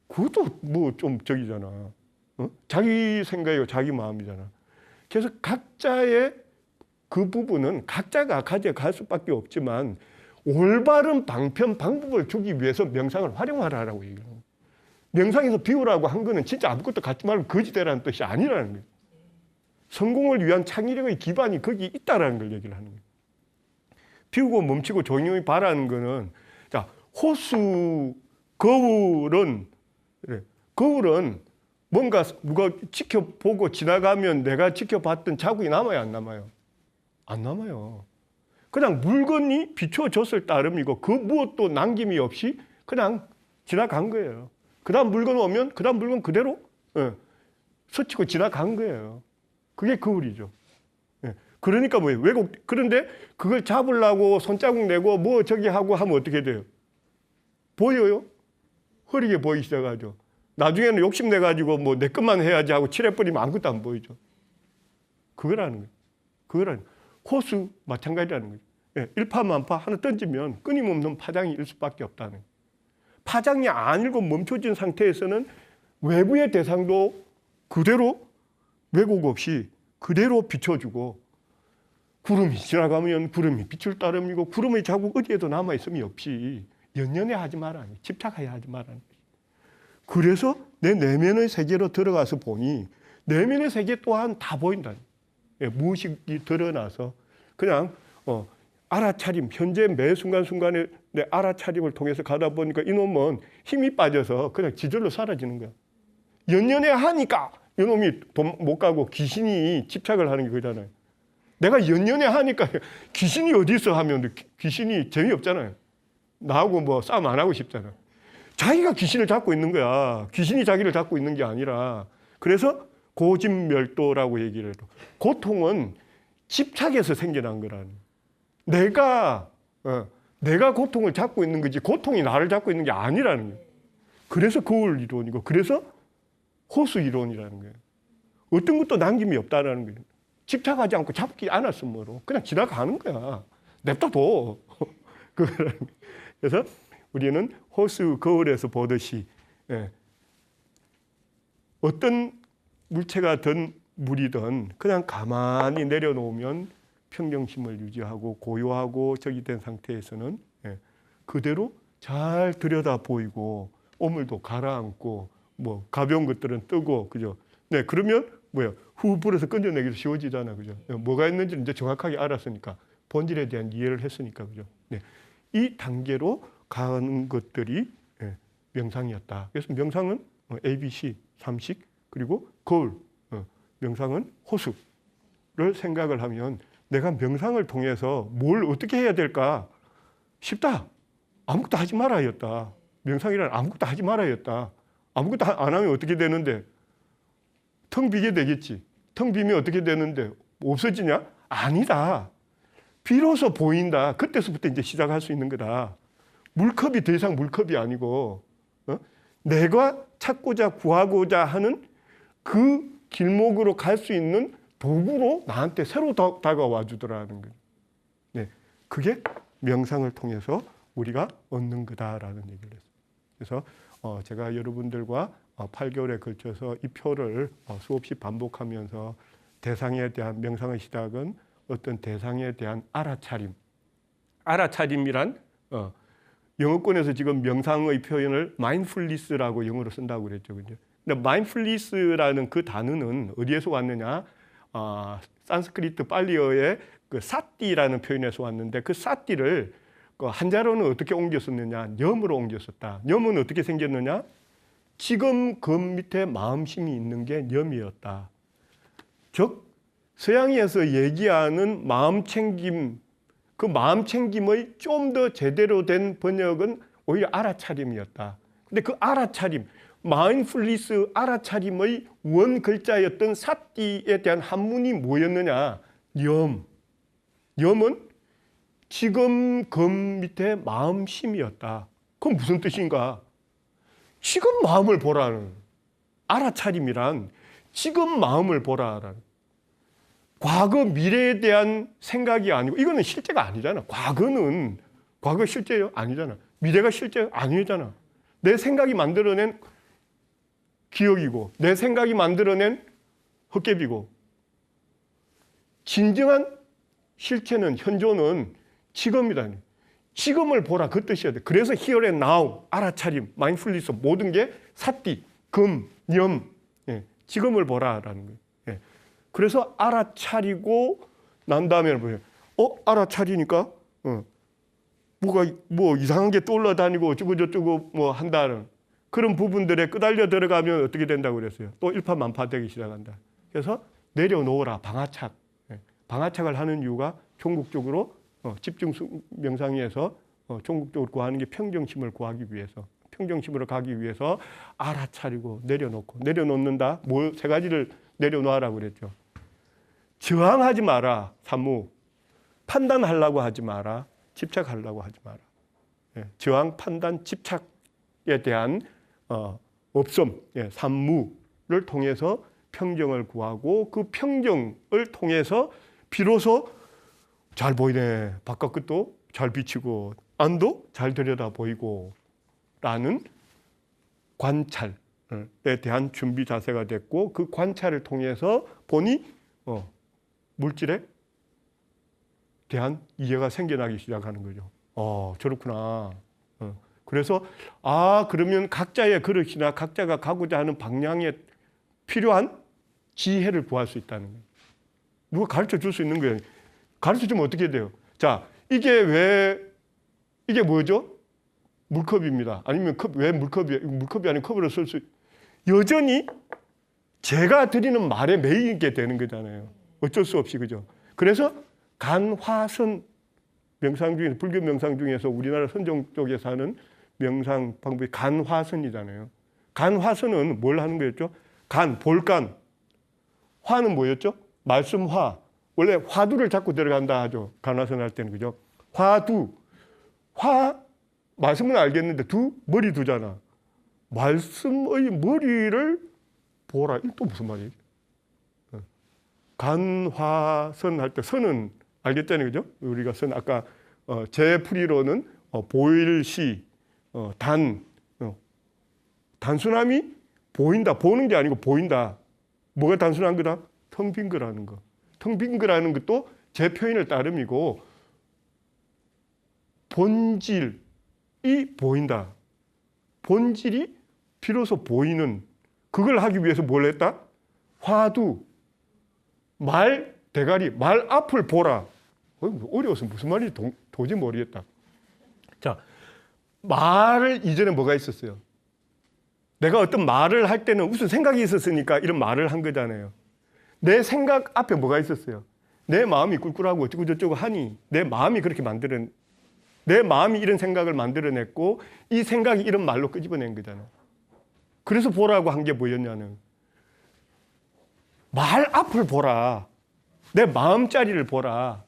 [SPEAKER 1] 그것도 뭐 좀 저기잖아. 자기 생각이고 자기 마음이잖아. 그래서 각자의 그 부분은 각자가 가져갈 수밖에 없지만 올바른 방법을 주기 위해서 명상을 활용하라라고 얘기를 합니다. 명상에서 비우라고 한 거는 진짜 아무것도 갖지 말고 거지되라는 뜻이 아니라는 거예요. 성공을 위한 창의력의 기반이 거기 있다라는 걸 얘기를 하는 거예요. 비우고 멈추고 조용히 바라는 거는 자, 호수, 거울은 뭔가 누가 지켜보고 지나가면 내가 지켜봤던 자국이 남아요, 안 남아요? 안 남아요. 그냥 물건이 비춰졌을 따름이고 그 무엇도 남김이 없이 그냥 지나간 거예요. 그 다음 물건 오면 그 다음 물건 그대로 스치고 지나간 거예요. 그게 거울이죠. 그러니까 뭐예요? 그런데 그걸 잡으려고 손자국 내고 뭐 저기 하고 하면 어떻게 돼요? 보여요? 흐리게 보이기 시작하죠. 나중에는 욕심내가지고 뭐 내 것만 해야지 하고 칠해버리면 아무것도 안 보이죠. 그거라는 거예요. 호수 마찬가지라는 거예요. 일파만파 하나 던지면 끊임없는 파장이 일 수밖에 없다는 거예요. 파장이 아니고 멈춰진 상태에서는 외부의 대상도 그대로 왜곡 없이 그대로 비춰주고, 구름이 지나가면 구름이 빛을 따름이고 구름의 자국 어디에도 남아있음이 없이 연연해 하지 말아요. 집착해야 하지 말아요. 그래서 내 내면의 세계로 들어가서 보니 내면의 세계 또한 다 보인다. 무엇이 드러나서 그냥 알아차림, 현재 매 순간순간에 내 알아차림을 통해서 가다 보니까 이놈은 힘이 빠져서 그냥 지절로 사라지는 거야. 연연해 하니까 이놈이 돈 못 가고 귀신이 집착을 하는 게 그잖아요. 내가 연연해 하니까 귀신이 어디 있어 하면 귀신이 재미없잖아요. 나하고 뭐 싸움 안 하고 싶잖아. 자기가 귀신을 잡고 있는 거야. 귀신이 자기를 잡고 있는 게 아니라. 그래서 고집멸도라고 얘기를 해도, 고통은 집착에서 생겨난 거라는. 내가 고통을 잡고 있는 거지 고통이 나를 잡고 있는 게 아니라는 거예요. 그래서 거울 이론이고, 그래서 호수 이론이라는 거예요. 어떤 것도 남김이 없다라는 거예요. 집착하지 않고 잡지 않았으므로 그냥 지나가는 거야. 냅둬둬. 그래서 우리는 호수 거울에서 보듯이 어떤 물체가든 물이든 그냥 가만히 내려놓으면 평정심을 유지하고 고요하고 적이 된 상태에서는 그대로 잘 들여다 보이고, 오물도 가라앉고 뭐 가벼운 것들은 뜨고, 그죠? 네, 그러면 후 불어서 건져내기도 쉬워지잖아, 그죠? 뭐가 있는지를 이제 정확하게 알았으니까, 본질에 대한 이해를 했으니까, 그죠? 네, 이 단계로 가는 것들이 명상이었다. 그래서 명상은 ABC, 삼식, 그리고 거울, 명상은 호수를 생각을 하면 내가 명상을 통해서 뭘 어떻게 해야 될까? 쉽다. 아무것도 하지 말아야겠다. 명상이란 아무것도 하지 말아야겠다. 아무것도 안 하면 어떻게 되는데? 텅 비게 되겠지. 텅 비면 어떻게 되는데? 없어지냐? 아니다. 비로소 보인다. 그때서부터 이제 시작할 수 있는 거다. 물컵이 더 이상 물컵이 아니고, 내가 찾고자 구하고자 하는 그 길목으로 갈 수 있는 도구로 나한테 새로 다가와 주더라는 거예요. 네, 그게 명상을 통해서 우리가 얻는 거다라는 얘기를 했어요. 그래서 제가 여러분들과 8개월에 걸쳐서 이 표를 수없이 반복하면서 대상에 대한 명상의 시작은 어떤 대상에 대한 알아차림. 알아차림이란 영어권에서 지금 명상의 표현을 마인드풀니스라고 영어로 쓴다고 그랬죠. 그죠? 근데 마인드풀니스라는 그 단어는 어디에서 왔느냐? 산스크리트 팔리어의 그 사띠라는 표현에서 왔는데, 그 사띠를 그 한자로는 어떻게 옮겼었느냐? 념으로 옮겼었다. 념은 어떻게 생겼느냐? 지금 검 밑에 마음심이 있는 게 념이었다. 즉 서양에서 얘기하는 마음챙김, 그 마음챙김의 좀 더 제대로 된 번역은 오히려 알아차림이었다. 근데 그 알아차림, 마인드풀니스 알아차림의 원 글자였던 사띠에 대한 한문이 뭐였느냐? 념. 념은 지금 검 밑에 마음심이었다. 그건 무슨 뜻인가? 지금 마음을 보라는. 알아차림이란 지금 마음을 보라라는. 과거 미래에 대한 생각이 아니고, 이거는 실제가 아니잖아. 과거 실제요? 아니잖아. 미래가 실제 아니잖아. 내 생각이 만들어낸 기억이고, 내 생각이 만들어낸 헛개비고, 진정한 실체는, 현존은 지금이다. 지금을 보라, 그 뜻이어야 돼. 그래서 here and now, 알아차림, 마인드풀니스, 모든 게 사띠, 금, 념, 지금을 보라라는 거예요. 그래서 알아차리고 난 다음에 알아차리니까 뭐 이상한 게 떠올라다니고 어쩌고 뭐 한다는 그런 부분들에 끄달려 들어가면 어떻게 된다고 그랬어요? 또 일파만파되기 시작한다. 그래서 내려놓으라, 방아착. 방아착을 하는 이유가 종국적으로 집중 명상에서 종국적으로 구하는 게 평정심을 구하기 위해서, 평정심으로 가기 위해서 알아차리고 내려놓는다. 뭐 세 가지를 내려놓으라고 그랬죠. 저항하지 마라, 사무. 판단하려고 하지 마라, 집착하려고 하지 마라. 저항, 판단, 집착에 대한 없음, 삼무를 통해서 평정을 구하고, 그 평정을 통해서 비로소 잘 보이네. 바깥 끝도 잘 비치고 안도 잘 들여다 보이고 라는 관찰에 대한 준비 자세가 됐고 그 관찰을 통해서 보니 물질에 대한 이해가 생겨나기 시작하는 거죠. 저렇구나. 그래서 그러면 각자의 그릇이나 각자가 가고자 하는 방향에 필요한 지혜를 구할 수 있다는 거예요. 누가 가르쳐 줄 수 있는 거예요. 가르쳐 주면 어떻게 돼요? 자, 이게 뭐죠? 물컵입니다. 아니면 왜 물컵이에요? 물컵이 아닌 컵으로 쓸 수 여전히 제가 드리는 말에 매이게 되는 거잖아요. 어쩔 수 없이 그죠? 그래서 간화선 명상 중에 불교 명상 중에서 우리나라 선정 쪽에서 하는 명상 방법이 간화선이잖아요. 간화선은 뭘 하는 거였죠? 볼간. 화는 뭐였죠? 말씀화. 원래 화두를 잡고 들어간다 하죠. 간화선 할 때는 그죠? 화두. 말씀은 알겠는데 머리 두잖아. 말씀의 머리를 보라. 이게 또 무슨 말이에요? 간화선 할 때 선은 알겠잖아요. 그죠? 우리가 선 아까 제 풀이로는 보일시 단순함이 보인다. 보는 게 아니고 보인다. 뭐가 단순한 거다? 텅 빈 거라는 거. 텅 빈 거라는 것도 제 표현을 따름이고 본질이 보인다. 본질이 비로소 보이는 그걸 하기 위해서 뭘 했다? 화두, 대가리, 말 앞을 보라. 어려워서 무슨 말인지 도저히 모르겠다. 자, 말을 이전에 뭐가 있었어요? 내가 어떤 말을 할 때는 무슨 생각이 있었으니까 이런 말을 한 거잖아요. 내 생각 앞에 뭐가 있었어요? 내 마음이 꿀꿀하고 어쩌고 저쩌고 하니 내 마음이 그렇게 내 마음이 이런 생각을 만들어냈고 이 생각이 이런 말로 끄집어낸 거잖아요. 그래서 보라고 한 게 뭐였냐는 말 앞을 보라. 내 마음자리를 보라.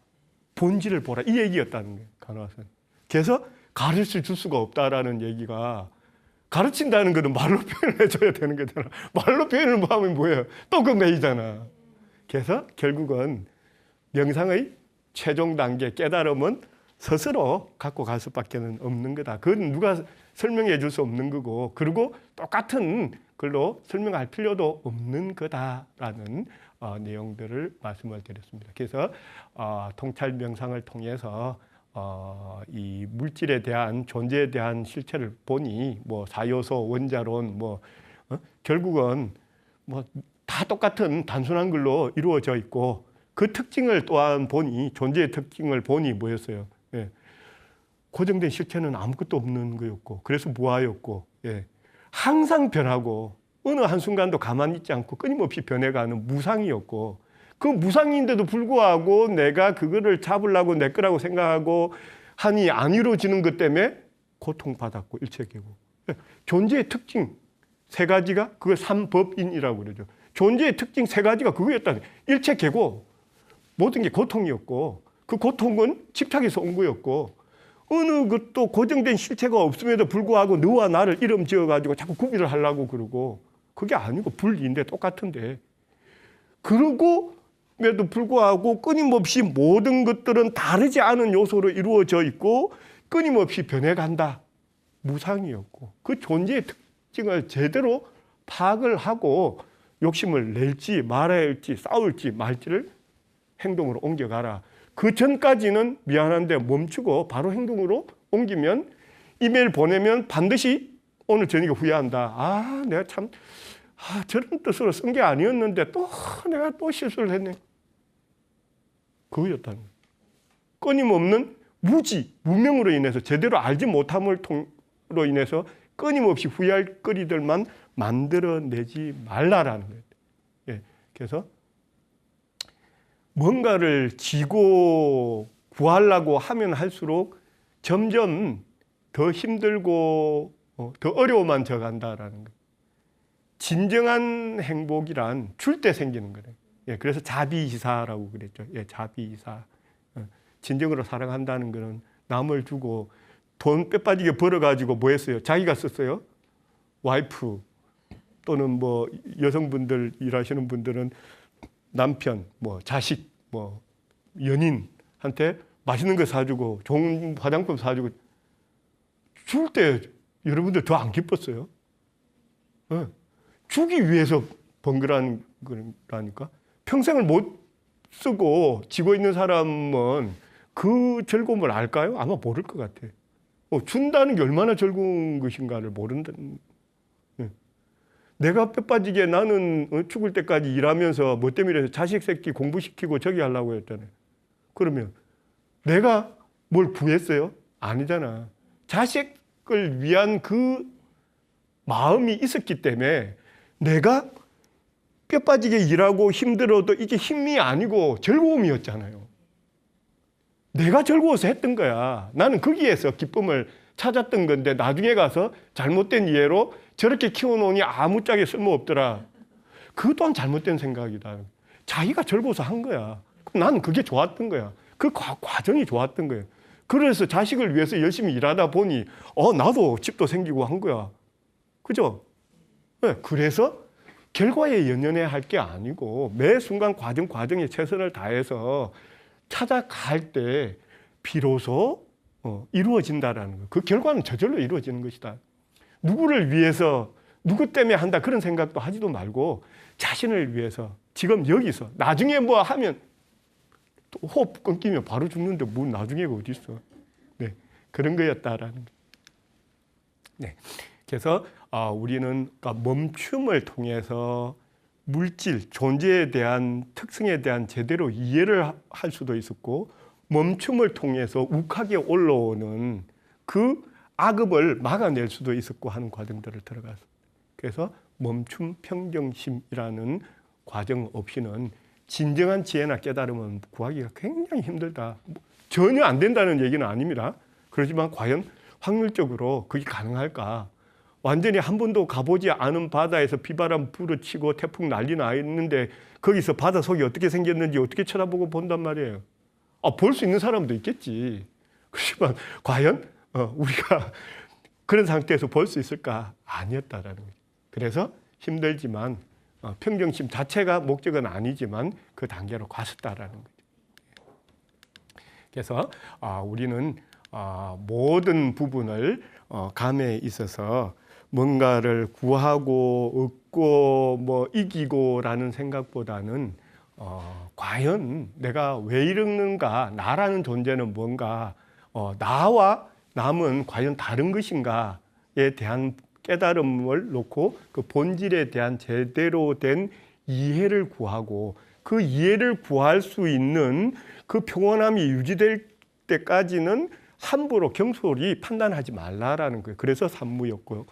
[SPEAKER 1] 본질을 보라. 이 얘기였다는 거예요. 간화선. 그래서 가르쳐 줄 수가 없다라는 얘기가 가르친다는 거는 말로 표현해 줘야 되는 거잖아. 말로 표현을 하면 뭐예요? 또 그 매이잖아. 그래서 결국은 명상의 최종 단계 깨달음은 스스로 갖고 갈 수밖에 없는 거다. 그건 누가 설명해 줄 수 없는 거고 그리고 똑같은 글로 설명할 필요도 없는 거다라는 내용들을 말씀을 드렸습니다. 그래서 통찰 명상을 통해서 이 물질에 대한 존재에 대한 실체를 보니 뭐 사요소, 원자론 결국은 다 똑같은 단순한 글로 이루어져 있고 그 특징을 또한 보니 존재의 특징을 보니 뭐였어요? 예. 고정된 실체는 아무것도 없는 거였고 그래서 무아였고 항상 변하고 어느 한순간도 가만히 있지 않고 끊임없이 변해가는 무상이었고 그 무상인데도 불구하고 내가 그거를 잡으려고 내 거라고 생각하고 하니 안 이루어지는 것 때문에 고통받았고 일체계고 존재의 특징 세 가지가 그걸 삼법인이라고 그러죠. 존재의 특징 세 가지가 그거였다. 일체계고 모든 게 고통이었고 그 고통은 집착에서 온 거였고 어느 것도 고정된 실체가 없음에도 불구하고 너와 나를 이름 지어가지고 자꾸 구비를 하려고 그러고 그게 아니고 분리인데 똑같은데 그러고에도 불구하고 끊임없이 모든 것들은 다르지 않은 요소로 이루어져 있고 끊임없이 변해간다. 무상이었고 그 존재의 특징을 제대로 파악을 하고 욕심을 낼지 말아야 할지 싸울지 말지를 행동으로 옮겨가라. 그 전까지는 미안한데 멈추고 바로 행동으로 옮기면 이메일 보내면 반드시 오늘 저녁에 후회한다. 내가 참 저런 뜻으로 쓴 게 아니었는데 또 내가 또 실수를 했네. 그거였다는 거예요. 끊임없는 무명으로 인해서 제대로 알지 못함으로 인해서 끊임없이 후회할 거리들만 만들어내지 말라라는 거예요. 그래서 뭔가를 지고 구하려고 하면 할수록 점점 더 힘들고 더 어려워만 져간다라는 거예요. 진정한 행복이란 줄 때 생기는 거예요. 그래서 자비이사라고 그랬죠. 자비이사. 진정으로 사랑한다는 거는 남을 주고 돈 빼빠지게 벌어가지고 뭐 했어요? 자기가 썼어요. 와이프 또는 뭐 여성분들 일하시는 분들은 남편, 자식, 연인한테 한테 맛있는 거 사주고 좋은 화장품 사주고 줄 때 여러분들 더 안 기뻤어요? 네. 주기 위해서 번거라는 거라니까. 평생을 못 쓰고 지고 있는 사람은 그 즐거움을 알까요? 아마 모를 것 같아. 준다는 게 얼마나 즐거운 것인가를 모른다는. 내가 뼈 빠지게 나는 죽을 때까지 일하면서 뭐 때문에 자식 새끼 공부시키고 저기 하려고 했잖아요. 그러면 내가 뭘 구했어요? 아니잖아. 자식을 위한 그 마음이 있었기 때문에 내가 뼈 빠지게 일하고 힘들어도 이게 힘이 아니고 즐거움이었잖아요. 내가 즐거워서 했던 거야. 나는 거기에서 기쁨을 찾았던 건데 나중에 가서 잘못된 이해로 저렇게 키워놓으니 아무짝에 쓸모없더라. 그것 또한 잘못된 생각이다. 자기가 즐거워서 한 거야. 나는 그게 좋았던 거야. 그 과정이 좋았던 거예요. 그래서 자식을 위해서 열심히 일하다 보니 나도 집도 생기고 한 거야. 그죠? 네, 그래서 결과에 연연해야 할 게 아니고 매 순간 과정에 최선을 다해서 찾아갈 때 비로소 이루어진다라는 거. 그 결과는 저절로 이루어지는 것이다. 누구를 위해서 누구 때문에 한다 그런 생각도 하지도 말고 자신을 위해서 지금 여기서 나중에 뭐 하면 또 호흡 끊기면 바로 죽는데 뭐 나중에가 어디 있어. 네, 그런 거였다라는 거. 네, 그래서 우리는 멈춤을 통해서 물질, 존재에 대한 특성에 대한 제대로 이해를 할 수도 있었고 멈춤을 통해서 욱하게 올라오는 그 악업을 막아낼 수도 있었고 하는 과정들을 들어가서 그래서 멈춤 평정심이라는 과정 없이는 진정한 지혜나 깨달음은 구하기가 굉장히 힘들다. 전혀 안 된다는 얘기는 아닙니다. 그렇지만 과연 확률적으로 그게 가능할까? 완전히 한 번도 가보지 않은 바다에서 비바람 부르치고 태풍 난리 나 있는데 거기서 바다 속이 어떻게 생겼는지 어떻게 쳐다보고 본단 말이에요. 볼 수 있는 사람도 있겠지. 그렇지만 과연 우리가 그런 상태에서 볼 수 있을까? 아니었다라는 거죠. 그래서 힘들지만 평정심 자체가 목적은 아니지만 그 단계로 갔었다라는 거죠. 그래서 우리는 모든 부분을 감에 있어서 뭔가를 구하고 얻고 뭐 이기고라는 생각보다는 과연 내가 왜 이러는가, 나라는 존재는 뭔가, 나와 남은 과연 다른 것인가에 대한 깨달음을 놓고 그 본질에 대한 제대로 된 이해를 구하고 그 이해를 구할 수 있는 그 평온함이 유지될 때까지는 함부로 경솔히 판단하지 말라라는 거예요. 그래서 산무였고요.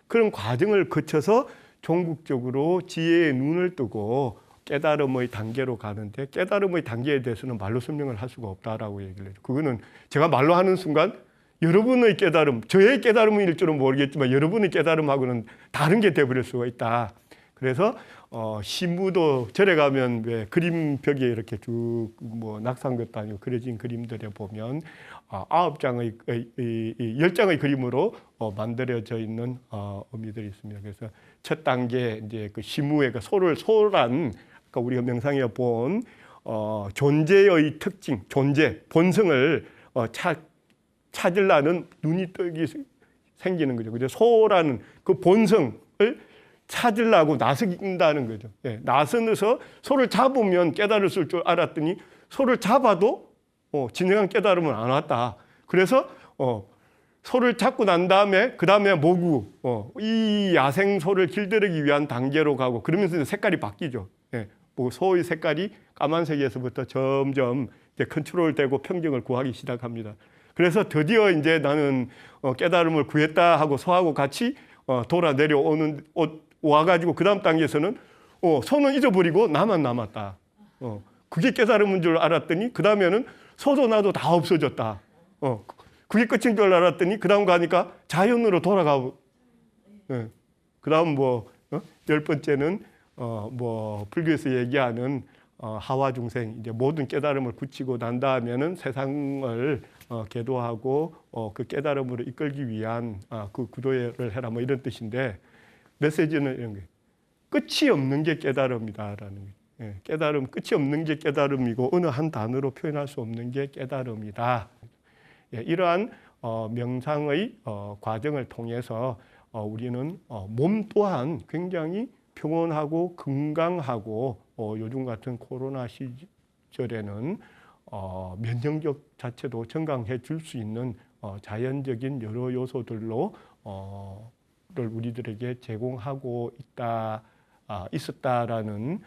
[SPEAKER 1] 그런 과정을 거쳐서 종국적으로 지혜의 눈을 뜨고 깨달음의 단계로 가는데 깨달음의 단계에 대해서는 말로 설명을 할 수가 없다라고 얘기를 해요. 그거는 제가 말로 하는 순간 여러분의 깨달음, 저의 깨달음일 줄은 모르겠지만 여러분의 깨달음하고는 다른 게 돼버릴 수가 있다. 그래서 시무도 절에 가면 왜 그림벽에 이렇게 쭉 뭐 낙서한 것도 아니고 그려진 그림들에 보면 9장의 10장의 그림으로 만들어져 있는 의미들이 있습니다. 그래서 첫 단계 이제 그 시무의 그 소란 아까 우리가 명상에 본 존재의 특징, 존재, 본성을 찾으려는 눈이 뜨기 생기는 거죠. 그래서 소라는 그 본성을 찾으려고 나선다는 거죠. 예, 나서서 소를 잡으면 깨달을 줄 알았더니 소를 잡아도 진정한 깨달음은 안 왔다. 그래서 소를 잡고 난 다음에 그 다음에 모구 이 야생 소를 길들이기 위한 단계로 가고 그러면서 색깔이 바뀌죠. 예, 뭐 소의 색깔이 까만색에서부터 점점 이제 컨트롤되고 평정을 구하기 시작합니다. 그래서 드디어 이제 나는 깨달음을 구했다 하고 소하고 같이 돌아 내려오는 와가지고 그 다음 단계에서는 소는 잊어버리고 나만 남았다. 그게 깨달음인 줄 알았더니 그 다음에는 소도 나도 다 없어졌다. 그게 끝인 줄 알았더니 그 다음 가니까 자연으로 돌아가고. 그 다음 뭐 10번째는 뭐 불교에서 얘기하는 하와 중생 이제 모든 깨달음을 굳히고 난 다음에는 세상을 계도하고 그 깨달음으로 이끌기 위한 그 구도를 해라 뭐 이런 뜻인데 메시지는 이런 거예요. 끝이 없는 게 깨달음이다라는 거예요. 깨달음, 끝이 없는 게 깨달음이고 어느 한 단어로 표현할 수 없는 게 깨달음이다. 이러한 명상의 과정을 통해서 우리는 몸 또한 굉장히 평온하고 건강하고 요즘 같은 코로나 시절에는 면역력 자체도 증강해 줄 수 있는 자연적인 여러 요소들로 를 우리들에게 제공하고 있었다라는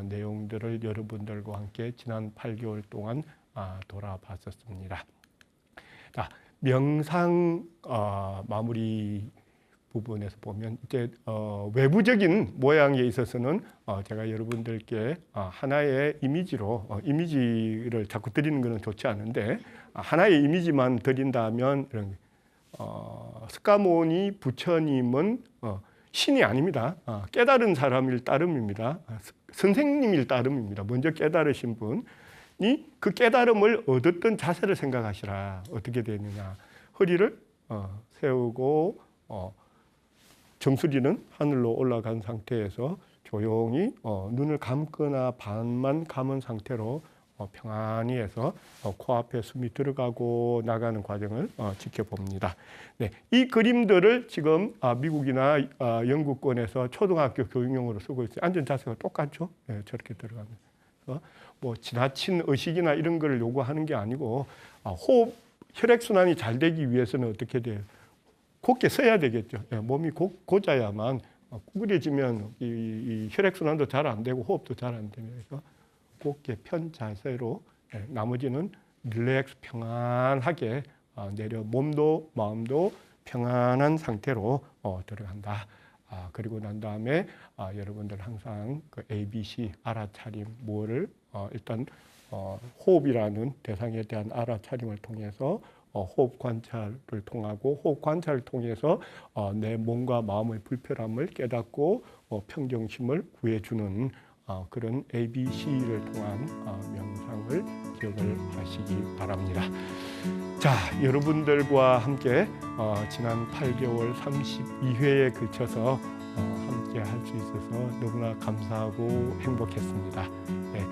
[SPEAKER 1] 내용들을 여러분들과 함께 지난 8개월 동안 돌아봤었습니다. 자, 명상 마무리 부분에서 보면 이제 외부적인 모양에 있어서는 제가 여러분들께 하나의 이미지를 자꾸 드리는 것은 좋지 않은데 하나의 이미지만 드린다면 스가모니 부처님은 신이 아닙니다. 깨달은 사람일 따름입니다. 선생님일 따름입니다. 먼저 깨달으신 분이 그 깨달음을 얻었던 자세를 생각하시라. 어떻게 되느냐. 허리를 세우고 정수리는 하늘로 올라간 상태에서 조용히 눈을 감거나 반만 감은 상태로 평안히 해서 코앞에 숨이 들어가고 나가는 과정을 지켜봅니다. 네, 이 그림들을 지금 미국이나 영국권에서 초등학교 교육용으로 쓰고 있어요. 앉은 자세가 똑같죠? 네, 저렇게 들어가면서 뭐 지나친 의식이나 이런 걸 요구하는 게 아니고 호흡, 혈액순환이 잘 되기 위해서는 어떻게 돼요? 곧게 서야 되겠죠. 몸이 곧자야만 구부려지면 이 혈액순환도 잘 안 되고 호흡도 잘 안 되면서 곧게 편 자세로 나머지는 릴렉스 평안하게 내려 몸도 마음도 평안한 상태로 들어간다. 그리고 난 다음에 여러분들 항상 그 ABC 알아차림 뭐를 일단 호흡이라는 대상에 대한 알아차림을 통해서 호흡 관찰을 통하고 호흡 관찰을 통해서 내 몸과 마음의 불편함을 깨닫고 평정심을 구해주는 그런 ABC를 통한 명상을 기억을 하시기 바랍니다. 자, 여러분들과 함께 지난 8개월 32회에 걸쳐서 함께 할 수 있어서 너무나 감사하고 행복했습니다. 네,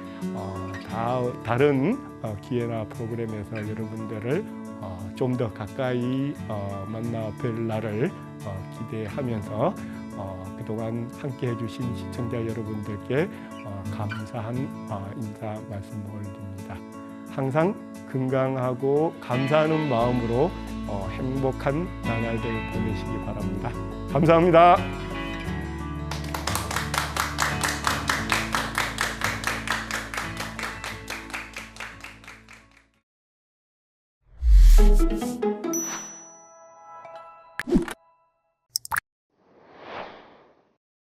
[SPEAKER 1] 다른 기회나 프로그램에서 여러분들을 좀 더 가까이 만나 뵐 날을 기대하면서 그동안 함께 해주신 시청자 여러분들께 감사한 인사 말씀을 드립니다. 항상 건강하고 감사하는 마음으로 행복한 나날들 보내시기 바랍니다. 감사합니다.